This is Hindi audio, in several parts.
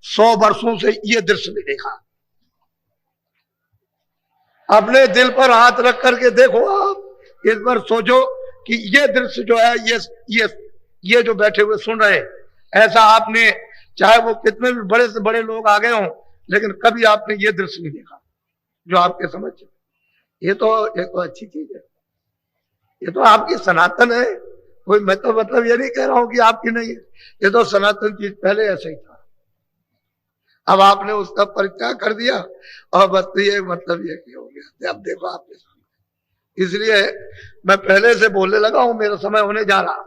100 वर्षों से ये दृश्य नहीं देखा। अपने दिल पर हाथ रख करके देखो, आप इस पर सोचो कि ये दृश्य जो है, ये जो बैठे हुए सुन रहे, ऐसा आपने, चाहे वो कितने भी बड़े से बड़े लोग आ गए हों, लेकिन कभी आपने ये दृश्य नहीं देखा जो आपके समझ। ये तो अच्छी चीज है, ये तो आपकी सनातन है। कोई मैं तो मतलब ये नहीं कह रहा हूं कि आपकी नहीं है, ये तो सनातन चीज पहले ऐसे ही था। अब आपने उसका परित्याग कर दिया और बस ये मतलब ये कि हो गया। अब देखो आपके सामने, इसलिए मैं पहले से बोलने लगा हूं, मेरा समय होने जा रहा।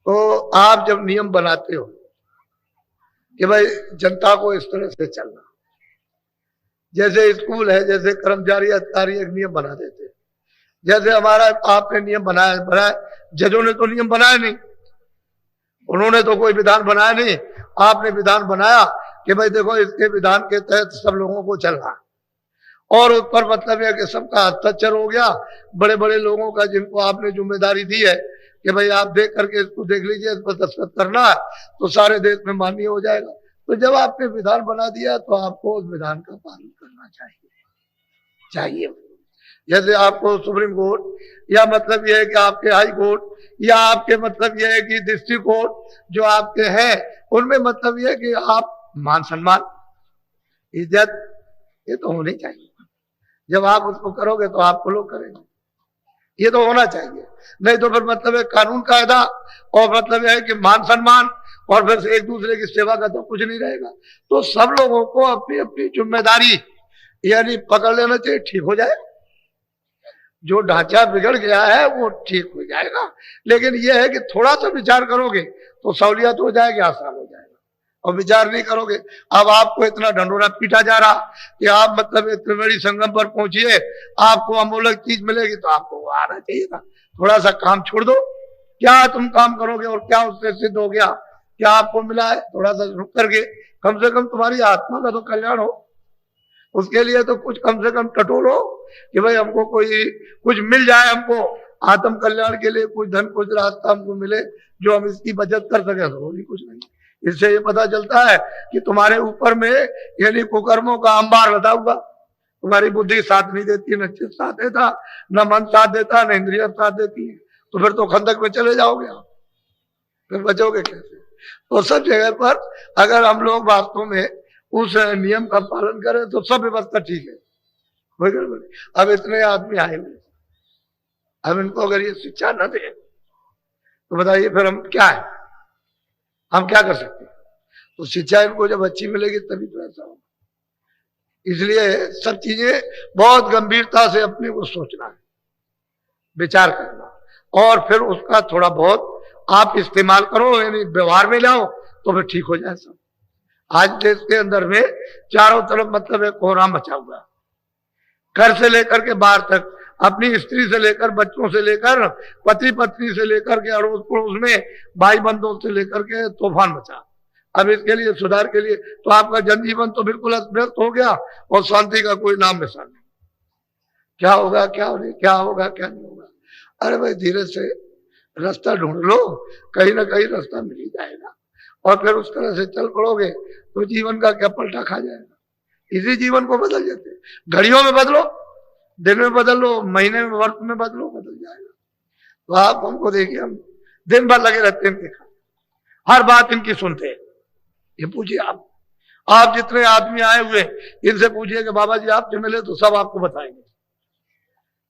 तो आप जब नियम बनाते हो कि भाई जनता को इस तरह से चलना, जैसे स्कूल है, जैसे कर्मचारी अधिकारी एक नियम बना देते, जैसे हमारा आपने नियम बनाया, जजों ने तो नियम बनाया नहीं, उन्होंने तो कोई विधान बनाया नहीं, आपने विधान बनाया कि भाई देखो इसके विधान के तहत सब लोगों को चलना, और उस पर मतलब है कि सबका हस्ताक्षर हो गया, बड़े बड़े लोगों का, जिनको आपने जिम्मेदारी दी है कि भाई आप देख करके इसको देख लीजिए, इस पर दस्तखत करना है तो सारे देश में मान्य हो जाएगा। तो जब आपने विधान बना दिया तो आपको उस विधान का पालन करना चाहिए। जैसे आपको सुप्रीम कोर्ट, या मतलब यह है कि आपके हाई कोर्ट, या आपके मतलब यह है कि डिस्ट्रिक्ट कोर्ट जो आपके हैं, उनमें मतलब यह है कि आप मान सम्मान, इज्जत, ये तो होनी चाहिए। जब आप उसको करोगे तो आपको लोग करेंगे, ये तो होना चाहिए। नहीं तो फिर मतलब है कानून कायदा, और मतलब है कि मान सम्मान, और फिर एक दूसरे की सेवा का तो कुछ नहीं रहेगा। तो सब लोगों को अपनी अपनी जिम्मेदारी यानी पकड़ लेना चाहिए, ठीक हो जाए। जो ढांचा बिगड़ गया है वो ठीक हो जाएगा, लेकिन यह है कि थोड़ा सा विचार करोगे तो सहूलियत हो जाएगी, आसान हो जाएगा। और विचार नहीं करोगे, अब आपको इतना ढंढोरा पीटा जा रहा कि आप मतलब त्रिवेणी संगम पर पहुंचिए, आपको अमूलक चीज मिलेगी, तो आपको वो आना चाहिए था। थोड़ा सा काम छोड़ दो, क्या तुम काम करोगे और क्या उससे सिद्ध हो गया, क्या आपको मिला है? थोड़ा सा रुक करके कम से कम तुम्हारी आत्मा का तो कल्याण हो, उसके लिए तो कुछ कम से कम टटोलो कि भाई हमको कोई कुछ मिल जाए, हमको आत्म कल्याण के लिए कुछ धन, कुछ रास्ता हमको मिले जो हम इसकी बचत कर सके। तो भी कुछ नहीं। इससे ये पता चलता है कि तुम्हारे ऊपर में यानी कुकर्मों का अंबार लदा हुआ, तुम्हारी बुद्धि साथ नहीं देती, न चित्त साथ देता, न मन साथ देता, न इंद्रिय साथ देती है। तो फिर तो खंदक में चले जाओगे आप, फिर बचोगे कैसे? तो सब जगह पर अगर हम लोग वास्तव में उस नियम का पालन करें तो सब व्यवस्था ठीक है। अब इतने आदमी आए हुए, अब इनको अगर ये शिक्षा न दे तो बताइए फिर हम क्या है, हम क्या कर सकते हैं? तो शिक्षा इनको जब अच्छी मिलेगी तभी तो ऐसा होगा। इसलिए सब चीजें बहुत गंभीरता से अपने को सोचना है, विचार करना, और फिर उसका थोड़ा बहुत आप इस्तेमाल करो, यानी व्यवहार में लाओ, तो फिर ठीक हो जाए सब। आज देश के अंदर में चारों तरफ मतलब एक कोहराम मचा हुआ है, घर से लेकर के बाहर तक, अपनी स्त्री से लेकर, बच्चों से लेकर, पति पत्नी से लेकर के, अड़ोस पड़ोस में भाई बंधुओं से लेकर के तूफान मचा। अब इसके लिए सुधार के लिए तो आपका जनजीवन तो बिल्कुल अस्त व्यस्त हो गया और शांति का कोई नाम निशान नहीं। क्या होगा, क्या नहीं, क्या होगा, क्या नहीं होगा? अरे भाई धीरे से रास्ता ढूंढ लो, कहीं ना कहीं रास्ता मिल ही जाएगा, और फिर उस तरह से चल पड़ोगे तो जीवन का क्या पलटा खा जाएगा। इसी जीवन को बदल जाते, घड़ियों में बदलो, दिन में बदल लो, महीने में, वर्ष में बदलो, बदल जाएगा। तो आप हमको देखिए, हम दिन भर लगे रहते हैं देखा, हर बात इनकी सुनते हैं। ये पूछिए आप जितने आदमी आए हुए इनसे पूछिए कि बाबा जी आपसे मिले, तो सब आपको बताएंगे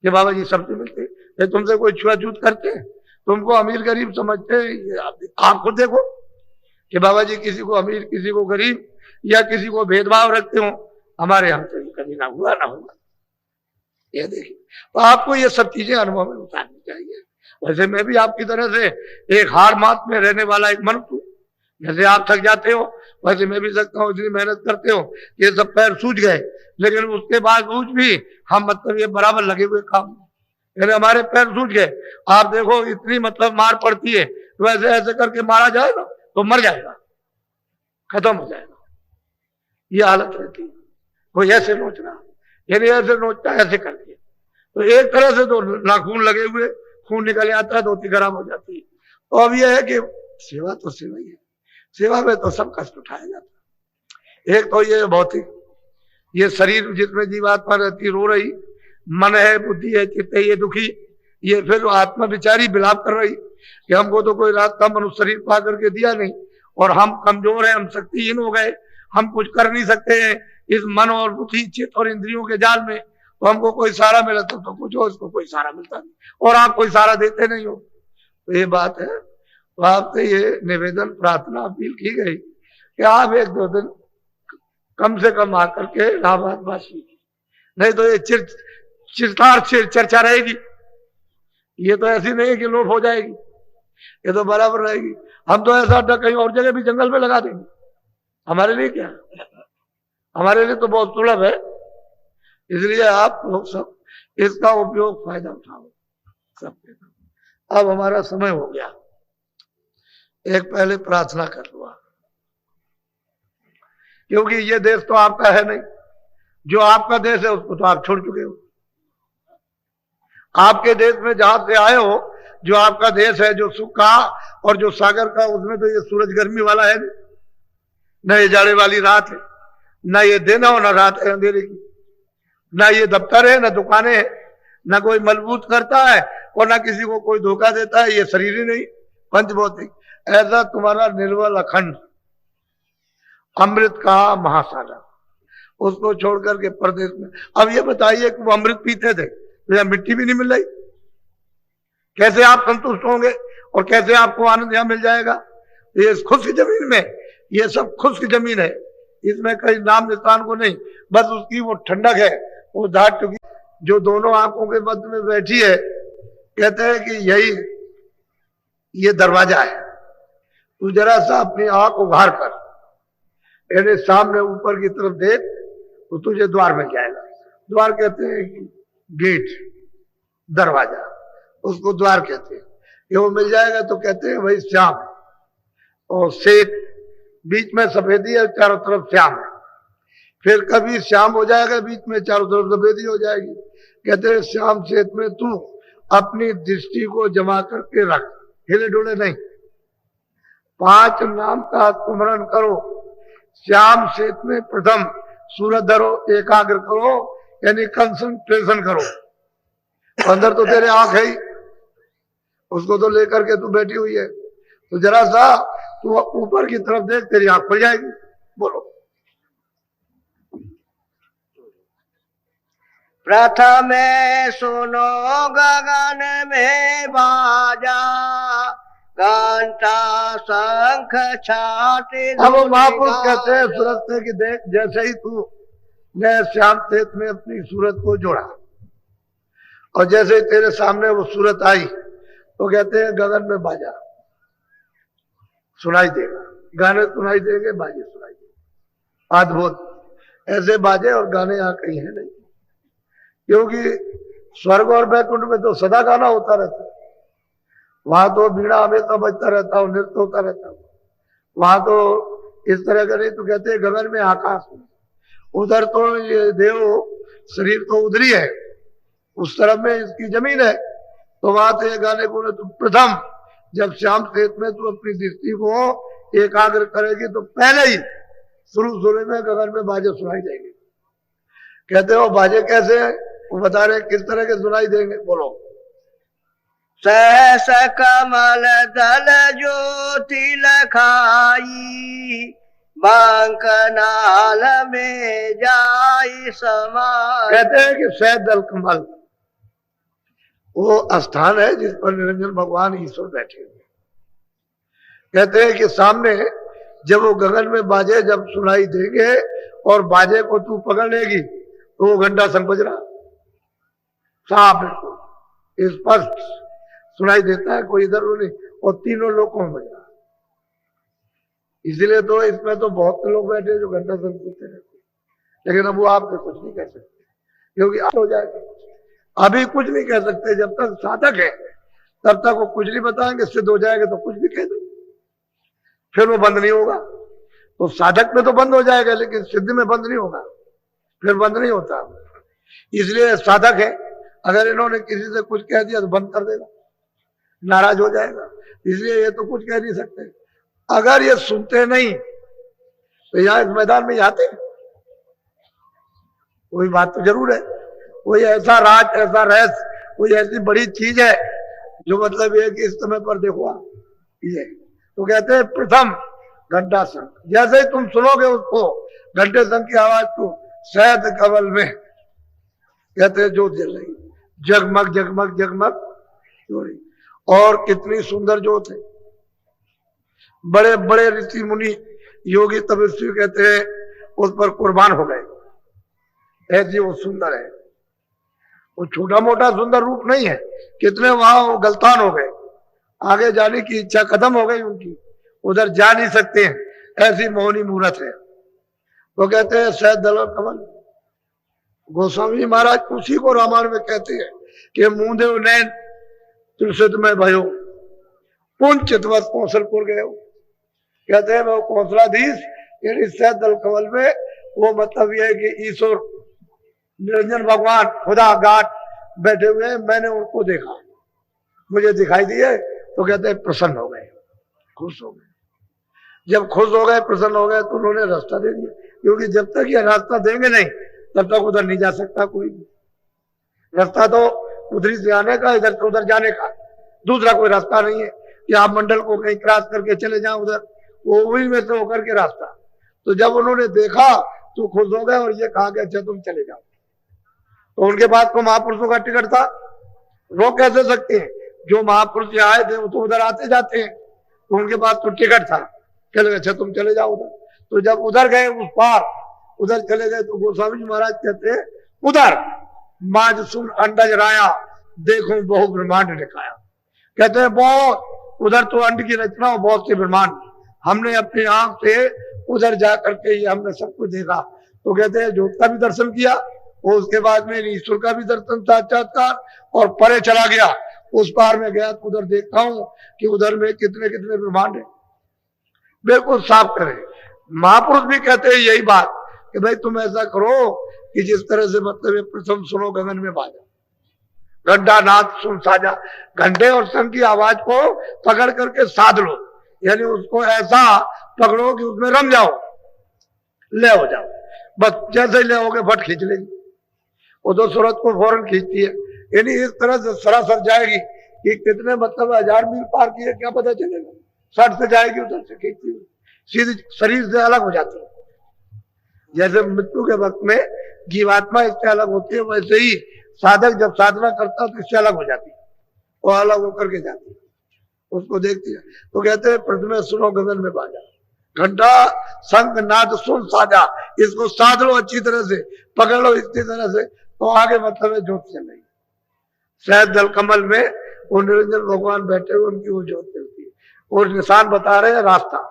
कि बाबा जी सबसे मिलते, ये तुमसे कोई छुआछूत करते, तुमको अमीर गरीब समझते, आप खुद देखो कि बाबा जी किसी को अमीर, किसी को गरीब, या किसी को भेदभाव रखते हो। हमारे यहाँ से कभी ना हुआ, ना होगा। ये देखिए, तो आपको ये सब चीजें अनुभव में उतारनी चाहिए। वैसे मैं भी आपकी तरह से एक हार मात में रहने वाला एक मनुष्य हूँ। जैसे आप थक जाते हो वैसे मैं भी सकता हूँ, इतनी मेहनत करते हो, ये सब पैर सूझ गए, लेकिन उसके बावजूद भी हम मतलब ये बराबर लगे हुए काम, यानी हमारे पैर सूझ गए। आप देखो इतनी मतलब मार पड़ती है, वैसे ऐसे करके मारा जाएगा तो मर जाएगा, खत्म हो जाएगा, ये हालत रहती है। कोई ऐसे नोचना, यानी ऐसे नोचता ऐसे करके, तो एक तरह से तो नाखून लगे हुए, खून निकल आता है, धोती खराब हो जाती है। तो अब यह है कि सेवा तो सेवा ही है, सेवा में तो सब कष्ट उठाया जाता है। एक तो ये भौतिक, ये शरीर जिसमें जीवात्मा रहती रो रही, मन है, बुद्धि है, चित्त है, ये दुखी, ये फिर आत्मा बिचारी विलाप कर रही कि हमको तो कोई रात का मनुष्य शरीर पा करके दिया नहीं, और हम कमजोर हैं, हम शक्तिहीन हो गए, हम कुछ कर नहीं सकते हैं इस मन और बुद्धि चित्त और इंद्रियों के जाल में, तो हमको कोई सहारा मिला तो कुछ हो, इसको कोई सहारा मिलता नहीं, और आप कोई सहारा देते नहीं हो। तो ये बात है। तो आपसे ये निवेदन प्रार्थना अपील की गई कि आप एक दो दिन कम से कम आकर के इलाहाबाद वासी, नहीं तो ये चर्चा रहेगी, ये तो ऐसी नहीं है कि लोप हो जाएगी, ये तो बराबर रहेगी। हम तो ऐसा अड्डा कहीं और जगह भी जंगल में लगा देंगे, हमारे लिए क्या, हमारे लिए तो बहुत सुलभ है। इसलिए आप लोग सब इसका उपयोग फायदा उठाओ सबके। अब हमारा समय हो गया, एक पहले प्रार्थना कर लो, क्योंकि ये देश तो आपका है नहीं, जो आपका देश है उसको तो आप छोड़ चुके हो। आपके देश में जहां से आए हो, जो आपका देश है, जो सुख का और जो सागर का, उसमें तो ये सूरज गर्मी वाला है, न ये जाड़े वाली रात है, न ये दिन है और न रात है अंधेरे की, न ये दफ्तर है, न दुकानें है, न कोई मजबूत करता है और न किसी को कोई धोखा देता है, ये शरीर ही नहीं पंचभौतिक। ऐसा तुम्हारा निर्मल अखंड अमृत का महासागर, उसको छोड़ करके प्रदेश में, अब ये बताइए कि वो अमृत पीते थे तो यहां मिट्टी भी नहीं मिल रही, कैसे आप संतुष्ट होंगे और कैसे आपको आनंद यहां मिल जाएगा? ये खुश्क जमीन में, ये सब खुश्क जमीन है, इसमें कहीं नाम निशान को नहीं, बस उसकी वो ठंडक है, वो धाट चुकी जो दोनों आंखों के मध्य में बैठी है। कहते हैं कि यही ये दरवाजा है, तू जरा सा अपनी आंख उघार कर यानी सामने ऊपर की तरफ देख तो तुझे द्वार में जाएगा। द्वार कहते हैं कि गेट, दरवाजा, उसको द्वार कहते हैं। ये वो मिल जाएगा तो कहते हैं भाई श्याम, और श्वेत बीच में सफेदी है, चारों तरफ श्याम है। फिर कभी श्याम हो जाएगा, बीच में चारों तरफ सफेदी हो जाएगी। कहते हैं श्याम श्वेत में तू अपनी दृष्टि को जमा करके रख, हिले डुले नहीं। 5 नाम का स्मरण करो, श्याम श्वेत में प्रथम सूरज धरो, एकाग्र करो यानी कंसंट्रेशन करो। अंदर तो तेरे आंख है ही, उसको तो लेकर के तू बैठी हुई है, तो जरा सा तू ऊपर की तरफ देख, तेरी आंख खुल जाएगी। बोलो। प्रथम सुनो गगन में बाजा, घंटा शंख छाती। अब महापुरुष कहते हैं सूरत से कि देख, जैसे ही तू ने श्याम श्वेत में अपनी सूरत को जोड़ा और जैसे ही तेरे सामने वो सूरत आई तो कहते हैं गगन में बाजा सुनाई देगा, गाने सुनाई देंगे, बाजे सुनाई देंगे। अद्भुत ऐसे बाजे और गाने यहाँ कहीं है नहीं, क्योंकि स्वर्ग और वैकुंठ में तो सदा गाना होता रहता है, वहां तो बीड़ा हमेशा बजता रहता है, नृत्य होता रहता है। वहां तो इस तरह का नहीं, तो कहते हैं गगन में आकाश में, उधर तो ये देव शरीर तो उधर ही है, उस तरफ में इसकी जमीन है, तो वहां से गाने को तो प्रथम जब श्याम श्वेत में तू अपनी दृष्टि को एकाग्र करेगी तो पहले ही शुरू में गगन में बाजे सुनाई देंगे। कहते हो बाजे कैसे है, वो बता रहे किस तरह के सुनाई देंगे। बोलो। सहस कमल दल ज्योति लखाई, बांकनाल में जाई समाई। कहते हैं कि सहस दल कमल वो स्थान है जिस पर निरंजन भगवान ईश्वर बैठे हुए। कहते हैं कि सामने जब वो गगन में बाजे जब सुनाई देंगे और बाजे को तू पकड़ लेगी तो वो घंटा संग बज रहा साफ स्पष्ट सुनाई देता है, कोई इधर नहीं, और तीनों लोगों में बज रहा। इसलिए तो इसमें तो बहुत लोग बैठे जो घंटा संग सुनते रहते, लेकिन अब वो आपसे कुछ नहीं कह सकते क्योंकि हो जाएगा। अभी कुछ नहीं कह सकते, जब तक साधक है तब तक वो कुछ नहीं बताएंगे, सिद्ध हो जाएगा तो कुछ भी कह देंगे, फिर वो बंद नहीं होगा। तो साधक में तो बंद हो जाएगा लेकिन सिद्धि में बंद नहीं होगा, फिर बंद नहीं होता। इसलिए साधक है, अगर इन्होंने किसी से कुछ कह दिया तो बंद कर देगा, नाराज हो जाएगा। इसलिए ये तो कुछ कह नहीं सकते। अगर ये सुनते नहीं तो यहाँ इस मैदान में आते, कोई बात तो जरूर है, कोई ऐसा राज, ऐसा रहस्य, कोई ऐसी बड़ी चीज है जो मतलब ये कि इस समय पर देखो ये तो कहते हैं प्रथम घंटा संघ। जैसे ही तुम सुनोगे उसको घंटे संघ की आवाज को, शहद कमल में कहते हैं ज्योत जल रही, जगमग जगमग जगमग हो रही। और कितनी सुंदर ज्योत है। बड़े बड़े ऋषि मुनि योगी तपस्वी कहते हैं उस पर कुर्बान हो गए, ऐसी वो सुंदर है। वो छोटा मोटा सुंदर रूप नहीं है, कितने वहां गलतान हो गए, आगे जाने की इच्छा खत्म हो गई उनकी, उधर जा नहीं सकते हैं, ऐसी मोहनी मूर्त है। वो कहते हैं शहद दल कमल। गोस्वामी महाराज उसी को रामायण में कहते हैं कि मुंदेव नैन तुलसित में भयो पुंज चितवत कौशलपुर गए। कहते हैं वो कौशलाधीश यानी शहद दल कमल में, वो मतलब ये है कि ईश्वर निरंजन भगवान खुदा गाट बैठे हुए हैं, मैंने उनको देखा, मुझे दिखाई दिए। तो कहते हैं प्रसन्न हो गए, खुश हो गए। जब खुश हो गए, प्रसन्न हो गए, तो उन्होंने रास्ता दे दिया, क्योंकि जब तक ये रास्ता देंगे नहीं तब तक उधर नहीं जा सकता कोई भी। रास्ता तो उधर से आने का, इधर से उधर जाने का, दूसरा कोई रास्ता नहीं है कि आप मंडल को कहीं क्रॉस करके चले जाओ उधर, वो वही में से होकर के रास्ता। तो जब उन्होंने देखा तो खुश हो गए और ये कहा कि अच्छा तुम चले जाओ। तो उनके पास तो महापुरुषों का टिकट था, रोक कैसे सकते हैं? जो महापुरुष यहाँ आए थे वो तो उधर आते जाते हैं, तो उनके पास तो टिकट था, चले अच्छा तुम चले जाओ उधर। तो जब उधर गए उस पार, उधर चले गए, तो गोस्वामी जी महाराज कहते हैं उधर माज सुन अंडज राया देखो बहु ब्रह्मांड दिखाया। कहते हैं बहुत उधर तो अंड की रचना हो, बहुत से ब्रह्मांड हमने अपनी आंख से उधर जा करके ये हमने सब कुछ देखा। तो कहते हैं ज्योत का भी दर्शन किया, और उसके बाद में ईश्वर का भी दर्शन साक्षात्कार, और परे चला गया, उस पार में गया तो उधर देखता हूं कि उधर में कितने कितने ब्रह्मांड है, बिल्कुल साफ करें। महापुरुष भी कहते हैं यही बात कि भाई तुम ऐसा करो कि जिस तरह से मतलब प्रथम सुनो गगन में बाजा, घंटा नाद सुन साजा, घंटे और शंख की आवाज को पकड़ करके साध लो, यानी उसको ऐसा पकड़ो कि उसमें रम जाओ, ले हो जाओ। बस जैसे ही ले होगे फट खींच लेगी, वो तो सूरत को फौरन खींचती है, यानी इस तरह से सरासर जाएगी कि कितने मतलब 1000 मील पार किए क्या पता चलेगा, सट से जाएगी उधर से खींचती हुई, सीधी शरीर से अलग हो जाती है। जैसे मृत्यु के वक्त में जीवात्मा इससे अलग होती है, वैसे ही साधक जब साधना करता है तो इससे अलग हो जाती है, वो अलग होकर के जाती है, उसको देखती है। तो कहते हैं प्रथम सुनो गगन में बाजा, घंटा शंख नाद सुन साजा, इसको साध लो अच्छी तरह से, पकड़ लो इसी तरह से, तो आगे मतलब है ज्योत चल रही। शहद दल कमल में वो निरंजन भगवान बैठे हुए, उनकी वो ज्योत चलती है, और निशान बता रहे हैं रास्ता,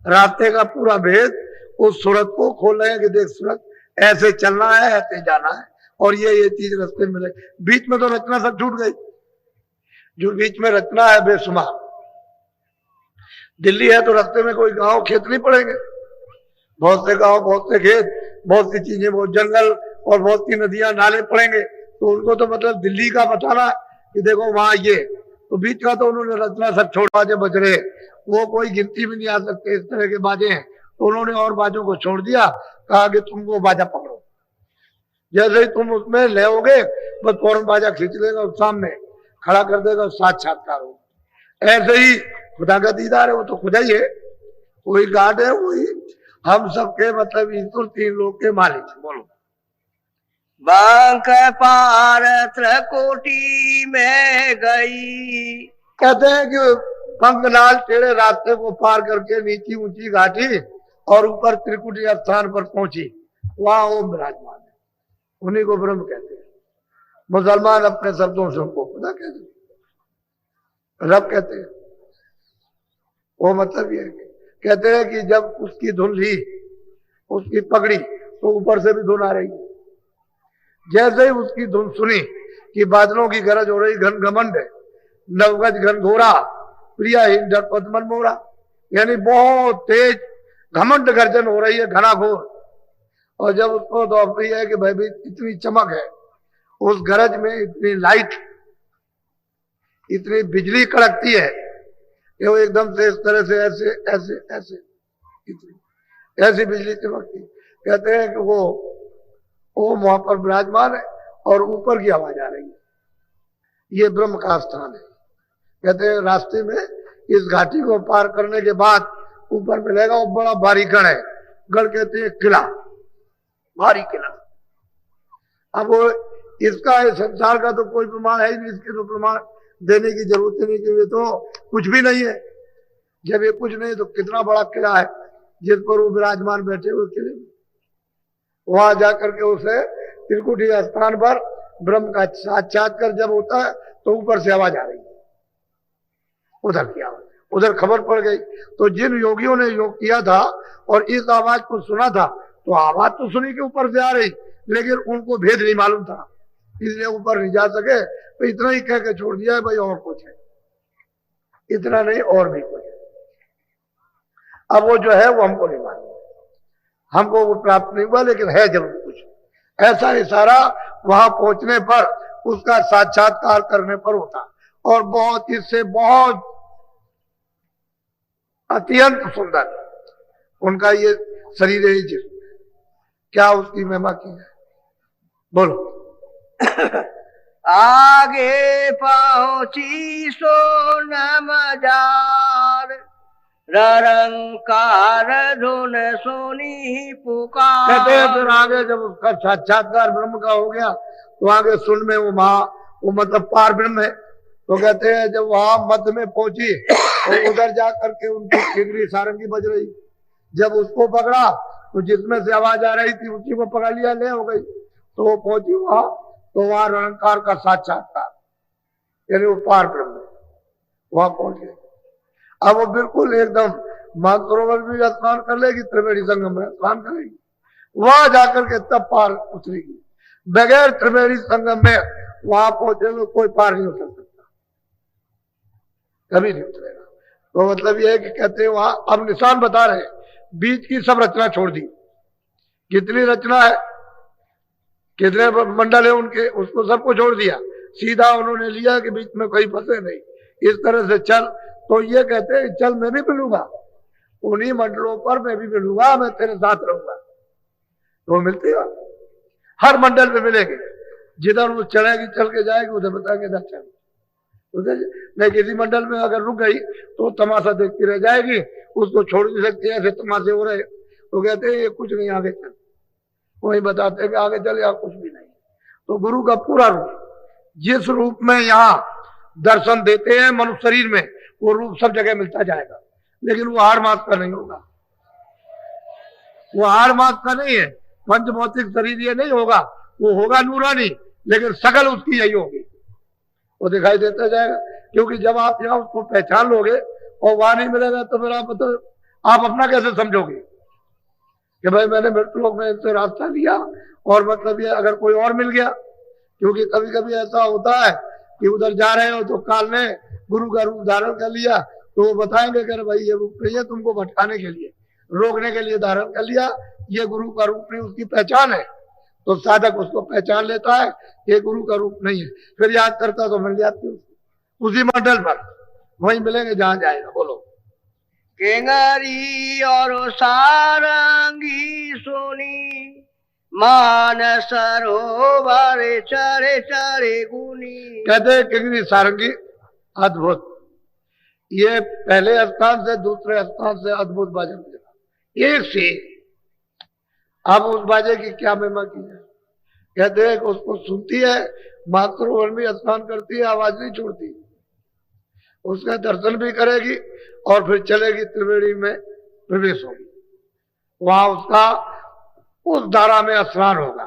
रास्ते का पूरा भेद उस सूरत को खोल रहे हैं कि देख सूरत ऐसे चलना है, ऐसे जाना है, और ये चीज रास्ते में मिले। बीच में तो रचना सब छूट गई, जो बीच में रचना है बेशुमार। दिल्ली है तो रास्ते में कोई गांव खेत नहीं पड़ेंगे, बहुत से गांव, बहुत से खेत, बहुत सी चीजें, बहुत जंगल और बहुत सी नदियां नाले पड़ेंगे, तो उनको तो मतलब दिल्ली का बताना कि देखो वहां ये, तो बीच का तो उन्होंने रचना सब छोड़, बाजे बज रहे, वो कोई गिनती भी नहीं आ सकते, इस तरह के बाजे हैं, तो उन्होंने और बाजों को छोड़ दिया, कहा कि तुम वो बाजा पकड़ो, जैसे ही तुम उसमें ले बस फौरन बाजा खींच लेगा और सामने खड़ा कर देगा, साक्षात्कार होगा। ऐसे ही खुदा का दीदार है, वो तो खुदा ही है, वही गार्ड है, वही हम सबके मतलब ईश्वर 3 लोग के मालिक। बोलो बांक पार त्रिकुटी में गई। कहते हैं कि पंखनाल टेढ़े रास्ते को पार करके नीची ऊंची घाटी और ऊपर त्रिकुटी स्थान पर पहुंची, वहां ओम विराजमान है, उन्हीं को ब्रह्म कहते हैं। मुसलमान अपने शब्दों से उनको खुदा कहते हैं, रब कहते हैं। वो मतलब ये कहते हैं कि जब उसकी धुन ली, उसकी पकड़ी, तो ऊपर से भी धुन आ रही है। जैसे ही उसकी धुन सुनी कि बादलों की गरज हो रही, घन घमंड है, नवगज घन घोरा, प्रिया हिंद पद्मन मोरा, यानी बहुत तेज घमंड गर्जन हो रही है, घना घोर। और जब उसको तो अप्रिय है कि भाई भी इतनी चमक है उस गरज में, इतनी लाइट, इतनी बिजली कड़कती है कि वो एकदम से इस तरह से ऐसे ऐसे ऐसे, ऐसी बिजली चमकती। कहते हैं कि वो ओम वहां पर विराजमान है और ऊपर की आवाज आ रही है, ये ब्रह्म का स्थान है। कहते हैं रास्ते में इस घाटी को पार करने के बाद ऊपर मिलेगा वो बड़ा भारी गढ़ है, गढ़ कहते हैं किला, भारी किला। अब वो इसका संसार का तो कोई प्रमाण है ही नहीं, इसके तो प्रमाण देने की जरूरत ही नहीं, क्योंकि तो कुछ भी नहीं है। जब ये कुछ नहीं तो कितना बड़ा किला है जिस पर वो विराजमान बैठे हुए किले में। वहां जाकर के उसे त्रिकुटी स्थान पर ब्रह्म का साक्षात्कार जब होता है तो ऊपर से आवाज आ रही है, उधर की आवाज, उधर खबर पड़ गई। तो जिन योगियों ने योग किया था और इस आवाज को सुना था, तो आवाज तो सुनी के ऊपर से आ रही, लेकिन उनको भेद नहीं मालूम था, इसलिए ऊपर नहीं जा सके। तो इतना ही कह के छोड़ दिया है भाई और कुछ है, इतना नहीं और भी कुछ है। अब वो जो है वो हमको नहीं मालूम, हमको वो प्राप्त नहीं हुआ, लेकिन है जरूर कुछ। ऐसा इशारा वहां पहुंचने पर, उसका साक्षात्कार करने पर होता। और बहुत इससे बहुत अत्यंत सुंदर उनका ये शरीर है, जिसम, क्या उसकी महिमा की है, बोलो। आगे पहुंची सोनम जार, रंकार धुन सुनी पुकार। कहते हैं फिर आगे जब उसका साक्षात्कार ब्रह्म का हो गया तो आगे सुन में वो मतलब पार ब्रह्म है। तो कहते हैं जब वहां मध्य में पहुंची तो उधर जा करके उनकी किंगरी सारंगी बज रही, जब उसको पकड़ा तो जिसमें से आवाज आ रही थी उसी को पकड़ लिया, ले हो गई। तो वो पहुंची वहां, तो वहां रंकार का साक्षात्कार, यानी वो पार ब्रह्म है, वहां पहुंच गए। अब वो बिल्कुल एकदम मानसरोवर भी स्नान कर लेगी, त्रिवेणी संगम में स्नान करेगी, वहां जाकर के तब पार उतरेगी। बगैर त्रिवेणी संगम में वहां पहुंचे हुए कोई पार नहीं उतर सकता, कभी नहीं उतरेगा। तो मतलब ये है कि कहते हैं वहां अब निशान बता रहे, बीच की सब रचना छोड़ दी। कितनी रचना है, कितने मंडल है उनके, उसको सबको छोड़ दिया, सीधा उन्होंने लिया कि बीच में कोई फंसे नहीं, इस तरह से चल। तो ये कहते हैं चल मैं भी मिलूंगा, उन्हीं मंडलों पर मैं भी मिलूंगा, मैं तेरे साथ रहूंगा। तो मिलती है, हर मंडल में मिलेंगे, जिधर वो चलेगी चल के जाएगी उधर बताएंगे ना चल उधर। नहीं किसी मंडल में अगर रुक गई तो तमाशा देखती रह जाएगी, उसको छोड़ नहीं सकती, ऐसे तमाशे हो रहे। तो कहते हैं ये कुछ नहीं, आगे चल, वही बताते हैं कि आगे चल, यहाँ कुछ भी नहीं। तो गुरु का पूरा रूप, जिस रूप में यहाँ दर्शन देते हैं मनुष्य शरीर में, वो रूप सब जगह मिलता जाएगा, लेकिन वो हाड़ मास का नहीं होगा, वो हाड़ मास का नहीं है, पंच भौतिक शरीर ये नहीं होगा, वो होगा नूरानी, लेकिन शकल उसकी यही होगी, वो दिखाई देता जाएगा। क्योंकि जब आप यहाँ उसको पहचान लोगे और वहां नहीं मिलेगा तो फिर आप अपना कैसे समझोगे कि भाई मैंने मृत्यु लोक में इनसे रास्ता लिया और मतलब ये अगर कोई और मिल गया। क्योंकि कभी कभी ऐसा होता है कि उधर जा रहे हो तो काल ने गुरु का रूप धारण कर लिया, तो वो बताएंगे कि भाई ये रूप नहीं है, तुमको भटकाने के लिए, रोकने के लिए धारण कर लिया, ये गुरु का रूप नहीं, उसकी पहचान है। तो साधक उसको पहचान लेता है, ये गुरु का रूप नहीं है, फिर याद करता तो मिल जाती है उसी मंडल पर, वहीं मिलेंगे जहां जाएगा। बोलो। किंगरी और सारंगी सुनी, मान सरोवर चढ़े चढ़े गुनी। कहते हैं किंगरी सारंगी अद्भुत, ये पहले स्थान से दूसरे स्थान से अद्भुत बाजा बजा, एक से। अब उस बाजे की क्या महिमा की है, कहते हैं कि उसको सुनती है, मातृभवन में स्नान करती है, आवाज नहीं छोड़ती, उसका दर्शन भी करेगी और फिर चलेगी त्रिवेणी में प्रवेश होगी, वहां उसका उस धारा में स्नान होगा।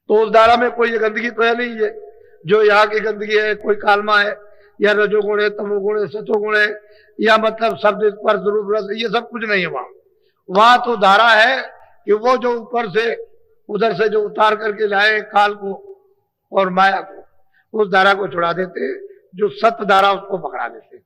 तो उस धारा में कोई गंदगी तो है नहीं है जो यहाँ की गंदगी है, कोई कालमा है या रजोगुण है, तमोगुण है, सतोगुण है, या मतलब शब्द स्पर्श रूप रस, ये सब कुछ नहीं है वहां। वहां तो धारा है कि वो जो ऊपर से उधर से जो उतार करके लाए काल को और माया को, उस धारा को छुड़ा देते, जो सत्य धारा उसको पकड़ा देते,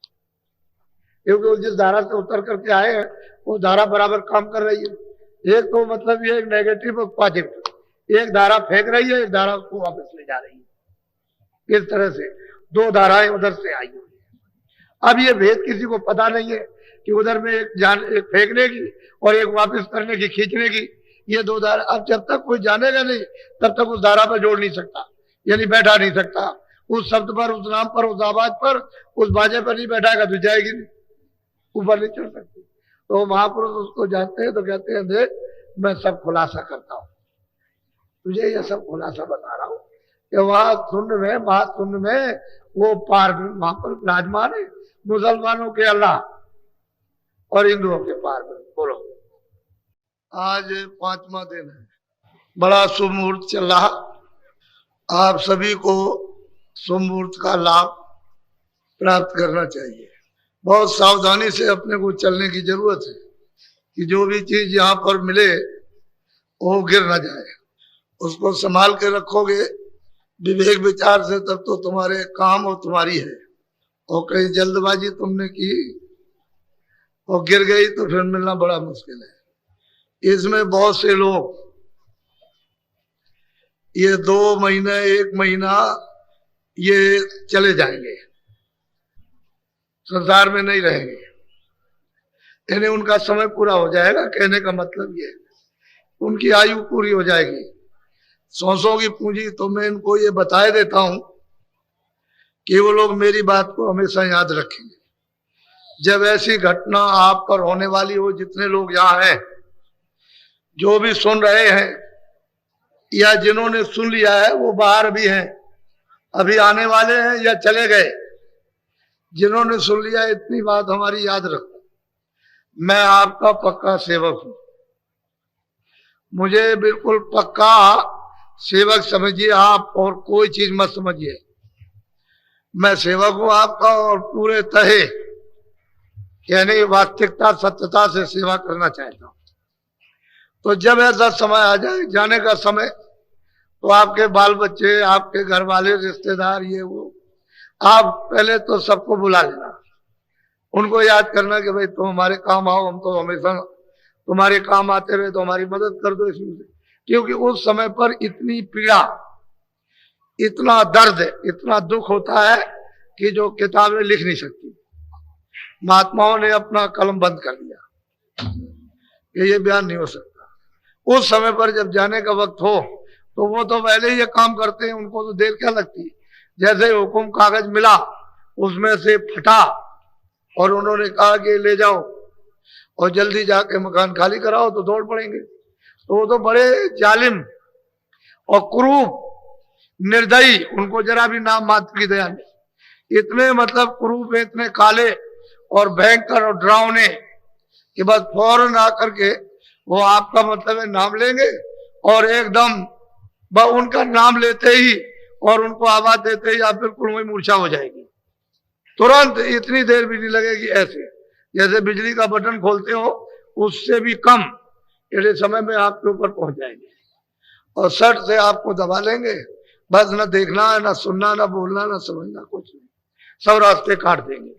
क्योंकि वो जिस धारा से उतर करके आए हैं वो धारा बराबर काम कर रही है। एक तो मतलब ये एक नेगेटिव और पॉजिटिव, एक धारा फेंक रही है, एक धारा उसको वापस ले जा रही है, इस तरह से दो धाराएं उधर से आई हुई है। अब ये भेद किसी को पता नहीं है कि उधर में एक फेंकने की और एक वापस करने की, खींचने की, ये दो धारा। अब जब तक कोई जानेगा नहीं तब तक उस धारा पर जोड़ नहीं सकता, यानी बैठा नहीं सकता। उस शब्द पर, उस नाम पर, उस आवाज पर, उस बाजे पर नहीं बैठाएगा तो जाएगी नहीं, ऊपर नहीं चढ़ सकती। तो महापुरुष उसको जानते हैं तो कहते हैं देख मैं सब खुलासा करता हूँ, तुझे ये सब खुलासा बता रहा हूँ कि वहां शून्य में, महाशून्य में वो पार वहां पर विराजमान है, मुसलमानों के अल्लाह और हिंदुओं के पार में। बोलो, आज 5वां दिन है, बड़ा शुभ मुहूर्त चल रहा। आप सभी को शुभ मुहूर्त का लाभ प्राप्त करना चाहिए। बहुत सावधानी से अपने को चलने की जरूरत है कि जो भी चीज यहाँ पर मिले वो गिर ना जाए, उसको संभाल के रखोगे विवेक विचार से, तब तो तुम्हारे काम और तुम्हारी है। और कहीं जल्दबाजी तुमने की और गिर गई तो फिर मिलना बड़ा मुश्किल है। इसमें बहुत से लोग ये 2 महीने, 1 महीना ये चले जाएंगे, संसार में नहीं रहेंगे, यानी उनका समय पूरा हो जाएगा। कहने का मतलब ये उनकी आयु पूरी हो जाएगी। 100 की पूंजी तो मैं इनको ये बताए देता हूं कि वो लोग मेरी बात को हमेशा याद रखेंगे। जब ऐसी घटना आप पर होने वाली हो, जितने लोग यहाँ हैं, जो भी सुन रहे हैं या जिन्होंने सुन लिया है वो बाहर भी हैं, अभी आने वाले हैं या चले गए, जिन्होंने सुन लिया इतनी बात हमारी याद रखो, मैं आपका पक्का सेवक हूं। मुझे बिल्कुल पक्का सेवक समझिए आप, और कोई चीज मत समझिए। मैं सेवक हूं आपका और पूरे तहे यानी वास्तविकता, सत्यता से सेवा करना चाहता हूं। तो जब ऐसा समय आ जाए, जाने का समय, तो आपके बाल बच्चे, आपके घर वाले, रिश्तेदार, ये वो, आप पहले तो सबको बुला लेना, उनको याद करना कि भाई तुम हमारे काम आओ, हम तो हमेशा तुम्हारे काम आते रहे, तो हमारी मदद कर दो इसमें से। क्योंकि उस समय पर इतनी पीड़ा, इतना दर्द, इतना दुख होता है कि जो किताबें लिख नहीं सकती। महात्माओं ने अपना कलम बंद कर दिया कि ये बयान नहीं हो सकता। उस समय पर जब जाने का वक्त हो तो वो तो पहले ही ये काम करते हैं, उनको तो देर क्या लगती है। जैसे हुकुम कागज मिला, उसमें से फटा और उन्होंने कहा कि ले जाओ और जल्दी जाके मकान खाली कराओ, तो दौड़ पड़ेंगे। तो वो तो बड़े जालिम और क्रूर, निर्दयी, उनको जरा भी नाम मात्र की दया नहीं, इतने मतलब क्रूर है, इतने काले और भयंकर और डरावने कि बस फौरन आकर के वो आपका मतलब है नाम लेंगे और एकदम उनका नाम लेते ही और उनको आवाज देते ही आप बिल्कुल वही मूर्छा हो जाएगी तुरंत। इतनी देर भी नहीं लगेगी, ऐसे जैसे बिजली का बटन खोलते हो उससे भी कम इतने समय में आपके ऊपर पहुंच जाएंगे और सट से आपको दबा लेंगे। बस न देखना है, न सुनना, न बोलना, न समझना, कुछ नहीं, सब रास्ते काट देंगे।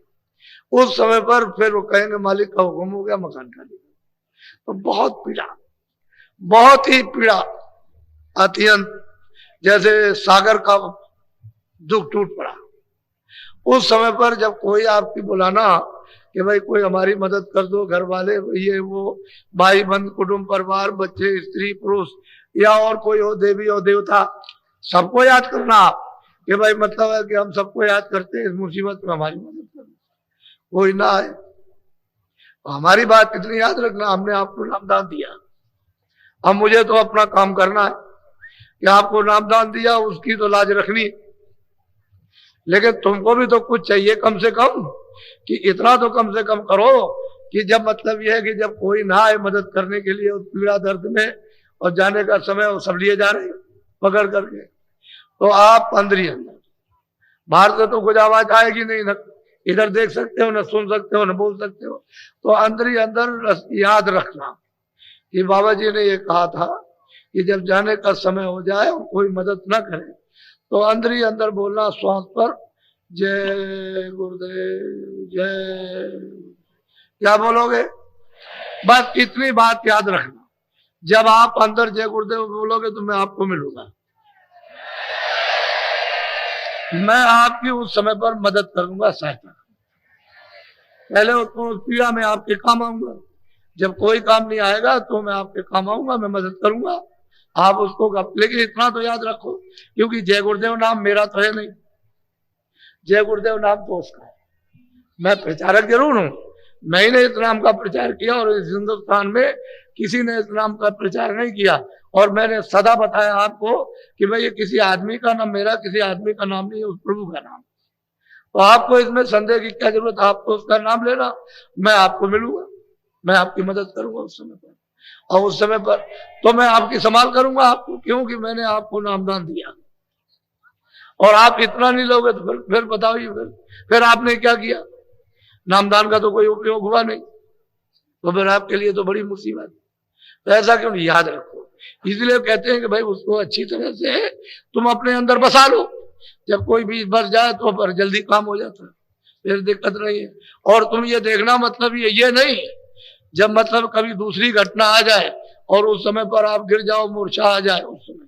उस समय पर फिर वो कहेंगे मालिक का हुक्म हो गया, मकान खाली। तो बहुत पीड़ा, बहुत ही पीड़ा अत्यंत, जैसे सागर का दुख टूट पड़ा। उस समय पर जब कोई आपकी बुलाना कि भाई कोई हमारी मदद कर दो, घर वाले, ये वो, भाई बंद, कुटुंब, परिवार, बच्चे, स्त्री, पुरुष या और कोई हो, देवी और देवता, सबको याद करना आप कि भाई मतलब है कि हम सबको याद करते हैं, इस मुसीबत में हमारी मदद करना, कोई ना आए। हमारी बात कितनी याद रखना, हमने आपको नामदान दिया, अब मुझे तो अपना काम करना है कि आपको नामदान दिया उसकी तो लाज रखनी, लेकिन तुमको भी तो कुछ चाहिए कम से कम, कि इतना तो कम से कम करो कि जब मतलब यह है कि जब कोई ना आए मदद करने के लिए उस पीड़ा दर्द में और जाने का समय वो सब लिए जा रहे हैं पकड़ करके, तो आप अंदर ही अंदर, बाहर से तो कुछ आवाज आएगी नहीं, न इधर देख सकते हो, न सुन सकते हो, न बोल सकते हो, तो अंदर ही अंदर याद रखना कि बाबा जी ने ये कहा था कि जब जाने का समय हो जाए और कोई मदद ना करे तो अंदर ही अंदर बोलना श्वास पर, जय गुरुदेव जय। क्या बोलोगे? बस इतनी बात याद रखना, जब आप अंदर जय गुरुदेव बोलोगे तो मैं आपको मिलूंगा, मैं आपकी उस समय पर मदद करूंगा, सहायता। पहले उस पीड़ा में आपके काम आऊंगा। जब कोई काम नहीं आएगा तो मैं आपके काम आऊंगा, मैं मदद करूंगा, आप उसको। लेकिन इतना तो याद रखो, क्योंकि जय गुरुदेव नाम मेरा तो है नहीं, जय गुरुदेव नाम तो उसका है। मैं प्रचारक जरूर हूं, मैंने इस नाम का प्रचार किया और इस हिंदुस्तान में किसी ने इस नाम का प्रचार नहीं किया। और मैंने सदा बताया आपको कि भाई ये किसी आदमी का नाम, मेरा किसी आदमी का नाम नहीं है, उस प्रभु का नाम। तो आपको इसमें संदेह की क्या जरूरत है? आपको उसका नाम लेना, मैं आपको मिलूंगा, मैं आपकी मदद करूंगा उस समय पर, और उस समय पर तो मैं आपकी संभाल करूंगा आपको, क्योंकि मैंने आपको नामदान दिया। और आप इतना नहीं लोगे तो फिर बताइए, फिर आपने क्या किया? नामदान का तो कोई उपयोग हुआ नहीं, तो फिर आपके लिए तो बड़ी मुसीबत। तो ऐसा क्यों नहीं, याद रखो। इसलिए कहते हैं कि भाई उसको अच्छी तरह से तुम अपने अंदर बसा लो। जब कोई बीज बस जाए तो पर जल्दी काम हो जाता है, फिर दिक्कत नहीं है। और तुम ये देखना, मतलब ये नहीं जब मतलब कभी दूसरी घटना आ जाए और उस समय पर आप गिर जाओ, मूर्छा आ जाए उस समय,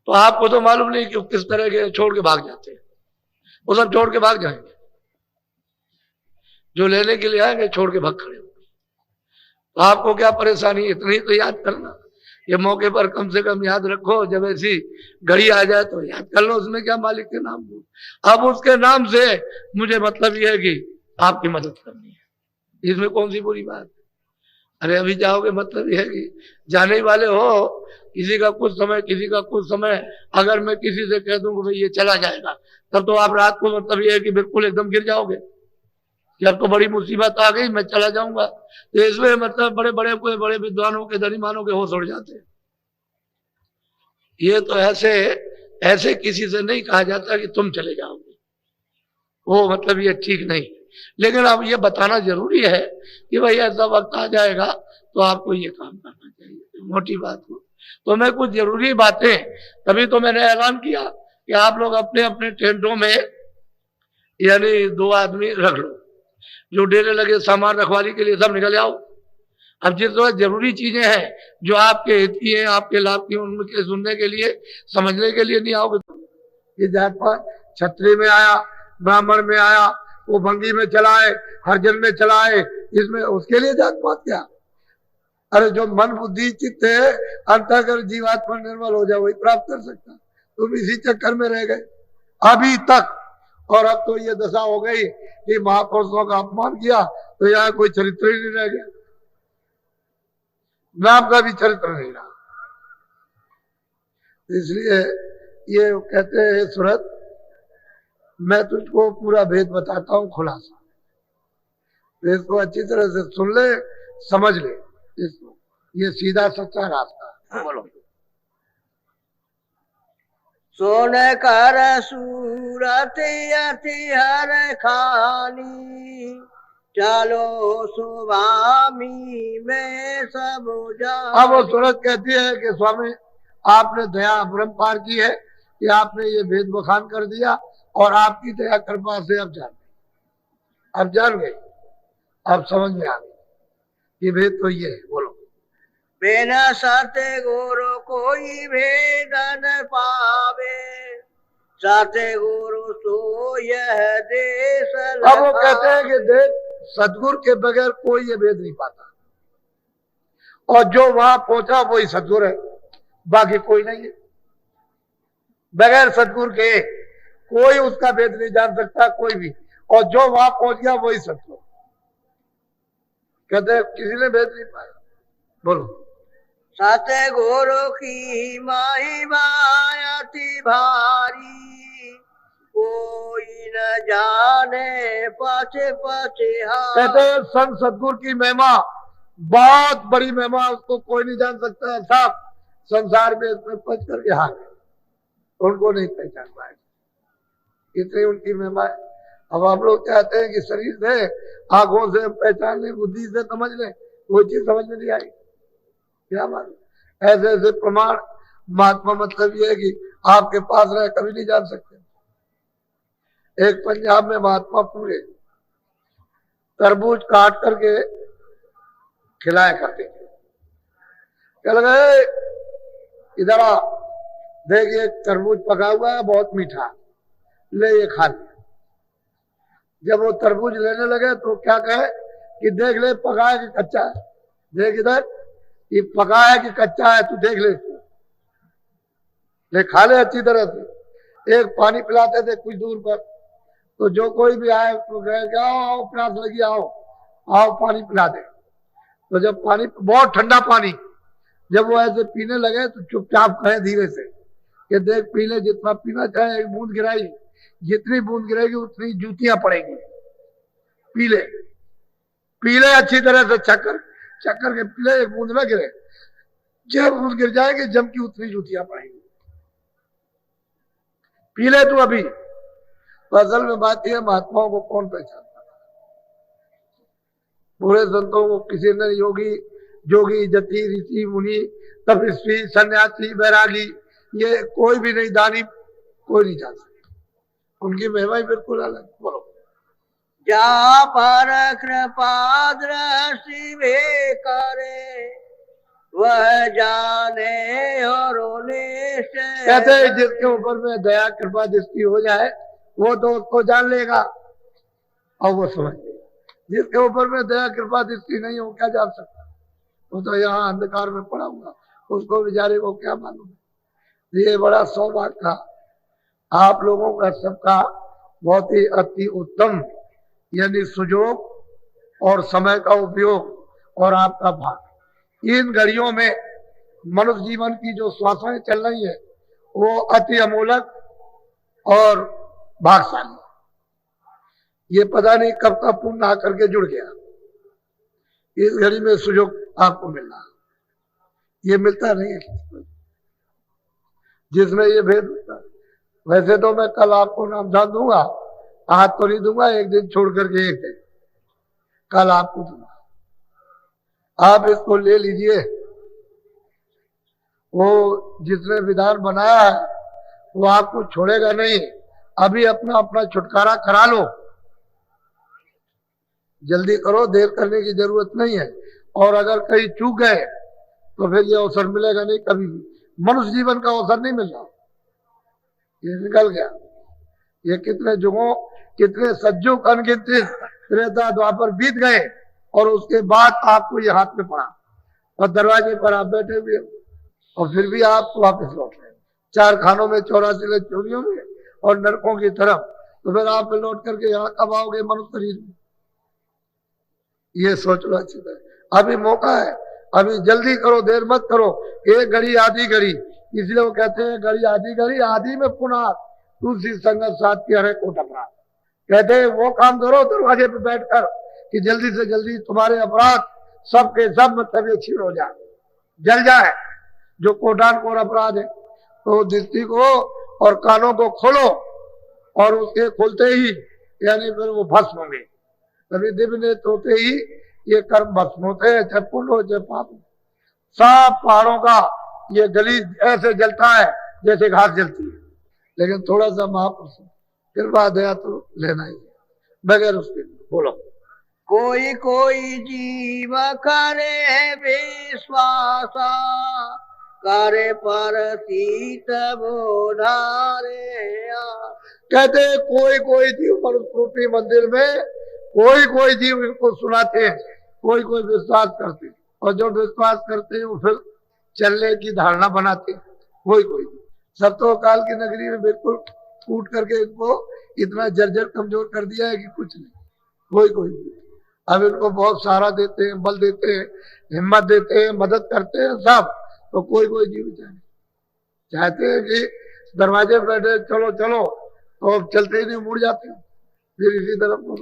तो आपको तो मालूम नहीं कि किस तरह के छोड़ के भाग जाते हैं। वो सब छोड़ के भाग जाएंगे, जो लेने के लिए आएंगे छोड़ के भाग खड़े होंगे। तो आपको क्या परेशानी, इतनी तो याद करना। ये मौके पर कम से कम याद रखो, जब ऐसी घड़ी आ जाए तो याद कर लो, उसमें क्या मालिक के नाम को। अब उसके नाम से मुझे मतलब ये है कि आपकी मदद करनी है, इसमें कौन सी बुरी बात है? अरे अभी जाओगे, मतलब यह है कि जाने ही वाले हो, किसी का कुछ समय, किसी का कुछ समय। अगर मैं किसी से कह दूं कि भाई ये चला जाएगा, तब तो आप रात को मतलब ये है कि बिल्कुल एकदम गिर जाओगे, जब तो बड़ी मुसीबत आ गई, मैं चला जाऊंगा। तो इसमें मतलब बड़े विद्वानों के, धनीमानों के होश उड़ जाते हैं। ये तो ऐसे किसी से नहीं कहा जाता कि तुम चले जाओगे, वो मतलब ये ठीक नहीं। लेकिन अब ये बताना जरूरी है कि भाई ऐसा वक्त आ जाएगा तो आपको ये काम करना चाहिए, मोटी बात को। तो मैं कुछ जरूरी बातें, तभी तो मैंने ऐलान किया कि आप लोग अपने अपने टेंटों में यानी 2 आदमी रख लो, जो डेरे लगे सामान रखवाली के लिए सब निकल आओ। अब जिस वक्त जरूरी चीजें हैं जो आपके हित की हैं, आपके लाभ की, उनके सुनने के लिए, समझने के लिए नहीं आओगे। ये जात पात छत्री में आया, ब्राह्मण में आया, वो भंगी में चलाए, हरिजन में चलाए, इसमें उसके लिए जात पात क्या? अरे जो मन बुद्धि चित्त है, अंतःकर जीवात्मा निर्मल हो जाए, वही प्राप्त कर सकता। तुम इसी चक्कर में रह गए अभी तक। और अब तो ये दशा हो गई कि महापुरुषों का अपमान किया तो यहाँ कोई चरित्र ही नहीं रह गया, नाम का भी चरित्र नहीं रहा। इसलिए ये कहते हैं, सूरत मैं तुझको पूरा भेद बताता हूं खुलासा, तो इसको अच्छी तरह से सुन ले, समझ ले इसको, ये सीधा सच्चा रास्ता है। बोलो। सोन कर सूरत अति हर खानी, चलो स्वामी में सब जान। अब वो सूरत कहती है कि स्वामी आपने दया अपरंपार की है कि आपने ये भेद बखान कर दिया, और आपकी दया कृपा से अब जान गई, अब समझ में आ गई ये भेद तो ये है। बोलो। बिना सत्य गुरु कोई भेद न पावे, सत्य गुरु सो यह देश। अब वो कहते हैं कि देख, सतगुरु के बगैर कोई ये भेद नहीं पाता, और जो वहां पहुंचा वही सतगुरु है, बाकी कोई नहीं है। बगैर सतगुरु के कोई उसका भेद नहीं जान सकता, कोई भी। और जो वहां पहुंच गया वही सतगुरु। कहते हैं किसी ने भेद नहीं पाया। बोलो। सत्य गुरु की महिमा अति भारी, कोई न जाने पछे पछे। कहते हैं संत सतगुरु की महिमा बहुत बड़ी महिमा, उसको कोई नहीं जान सकता। साहब संसार में इसमें पच करके हार उनको नहीं पहचान पाए, इतनी उनकी महिमा है। अब हम लोग चाहते हैं कि शरीर से, आंखों से पहचान लें, बुद्धि से समझ लें, वो चीज समझ में नहीं आई। क्या मालूम ऐसे ऐसे प्रमाण महात्मा, मतलब ये है कि आपके पास रहे कभी नहीं जान सकते। एक पंजाब में महात्मा पूरे तरबूज काट करके खिलाया करते थे। क्या लगा, इधर आ, देख ये तरबूज पका हुआ है, बहुत मीठा, ले ये खा ले। जब वो तरबूज लेने लगे तो क्या कहे कि देख ले पका है कि कच्चा है, देख इधर ये पका है कि कच्चा है, तू देख ले खा ले अच्छी तरह से। एक पानी पिलाते थे कुछ दूर पर, तो जो कोई भी आए तो कहे आओ प्यास लगी, आओ पानी पिला दे। तो जब पानी बहुत ठंडा पानी जब वो ऐसे पीने लगे तो चुपचाप कहे धीरे से कि देख पी ले, जितना पीना चाहे, एक बूंद गिराई, जितनी बूंद गिरेगी उतनी जूतियां पड़ेंगी, पी ले अच्छी तरह से, चक्कर के पी ले, एक बूंद ना गिरे, जब बूंद गिर जाएगी जम की उतनी जूतियां पड़ेंगी, पी ले तू अभी। तो असल में बात यह, महात्माओं को कौन पहचानता है? पूरे संतों को किसी ने जोगी जति ऋषि मुनि तपस्वी सन्यासी बैरागी ये कोई भी नहीं, दानी कोई नहीं जान सकता, उनकी महिमा ही बिल्कुल अलग। बोलो। जा पर कृपा दृष्टि वे करे वह जाने और निश्चय। कहते हैं जिसके ऊपर में दया कृपा दृष्टि हो जाए वो तो उसको जान लेगा और वो समझ लेगा। जिसके ऊपर में दया कृपा दृष्टि नहीं हो क्या जान सकता? वो तो यहाँ अंधकार में पड़ा हुआ, उसको बेचारे को क्या मालूम। ये बड़ा सौभाग्य था आप लोगों का, सबका बहुत ही अति उत्तम यानी सुजोग और समय का उपयोग और आपका भाग। इन घड़ियों में मनुष्य जीवन की जो श्वासें चल रही है वो अति अमूलक और भाग्यशाली। ये पता नहीं कब का पुण्य आकर के जुड़ गया, इस घड़ी में सुजोग आपको मिलना, ये मिलता नहीं है जिसमें ये भेद होता है। वैसे तो मैं कल आपको नाम जान दूंगा, आज तो नहीं दूंगा, एक दिन छोड़ करके एक दिन कल आपको दूंगा। आप इसको ले लीजिए, वो जिसने विधान बनाया है वो आपको छोड़ेगा नहीं। अभी अपना अपना छुटकारा करा लो, जल्दी करो, देर करने की जरूरत नहीं है। और अगर कहीं चूक गए तो फिर ये अवसर मिलेगा नहीं कभी भी, मनुष्य जीवन का अवसर नहीं मिल रहा, ये निकल गया। ये कितने युगों कितने सज्जुग अनगिनत त्रेता द्वापर बीत गए और उसके बाद आपको ये हाथ में पड़ा और दरवाजे पर आप बैठे हुए और फिर भी आप वापस लौट रहे, 4 खानों में 84 चोरियों में और नरकों की तरफ। तो फिर आप लौट करके यहाँ कब आओगे मनुष्य शरीर में? ये सोच लो अच्छी तरह, अभी मौका है, अभी जल्दी करो, देर मत करो। एक घड़ी आधी घड़ी, इसलिए वो कहते हैं घड़ी आधी में पुनः तुलसी संगत साथ की हरे कोट अपराध। कहते हैं वो काम करो दरवाजे पे बैठकर कि जल्दी से जल्दी तुम्हारे अपराध सबके सब मतलब छीन हो जाए, जल जाए जो कोटान कोट अपराध है। तो दृष्टि को और कानों को खोलो और उसके खोलते ही यानी फिर वो भस्म होंगे। तभी दिव्य नेत्र होते ही ये कर्म भस्म होते हैं, चाहे पुण्य हो चाहे पाप। सब पहाड़ों का ये गली ऐसे जलता है जैसे घास जलती है, लेकिन थोड़ा सा महापुरुष कृपा दया तो लेना ही बगैर उसके। बोलो। कोई कोई जीव करे विश्वासा करे पर सीत बोधारे। कहते कोई जीव मनुष्य मंदिर में कोई जीव इनको सुनाते हैं, कोई विश्वास करते हैं और जो विश्वास करते हैं वो फिर चलने की धारणा बनाते हैं। कोई सब तो काल की नगरी में बिल्कुल कूट करके इनको इतना जर्जर कमजोर कर दिया है कि कुछ नहीं। कोई अब इनको बहुत सहारा देते हैं, बल देते हैं, हिम्मत देते हैं, मदद करते हैं सब। तो कोई जीव चाहते हैं कि दरवाजे पे बैठे चलो तो अब चलते ही नहीं, मुड़ जाते हैं फिर इसी तरफ को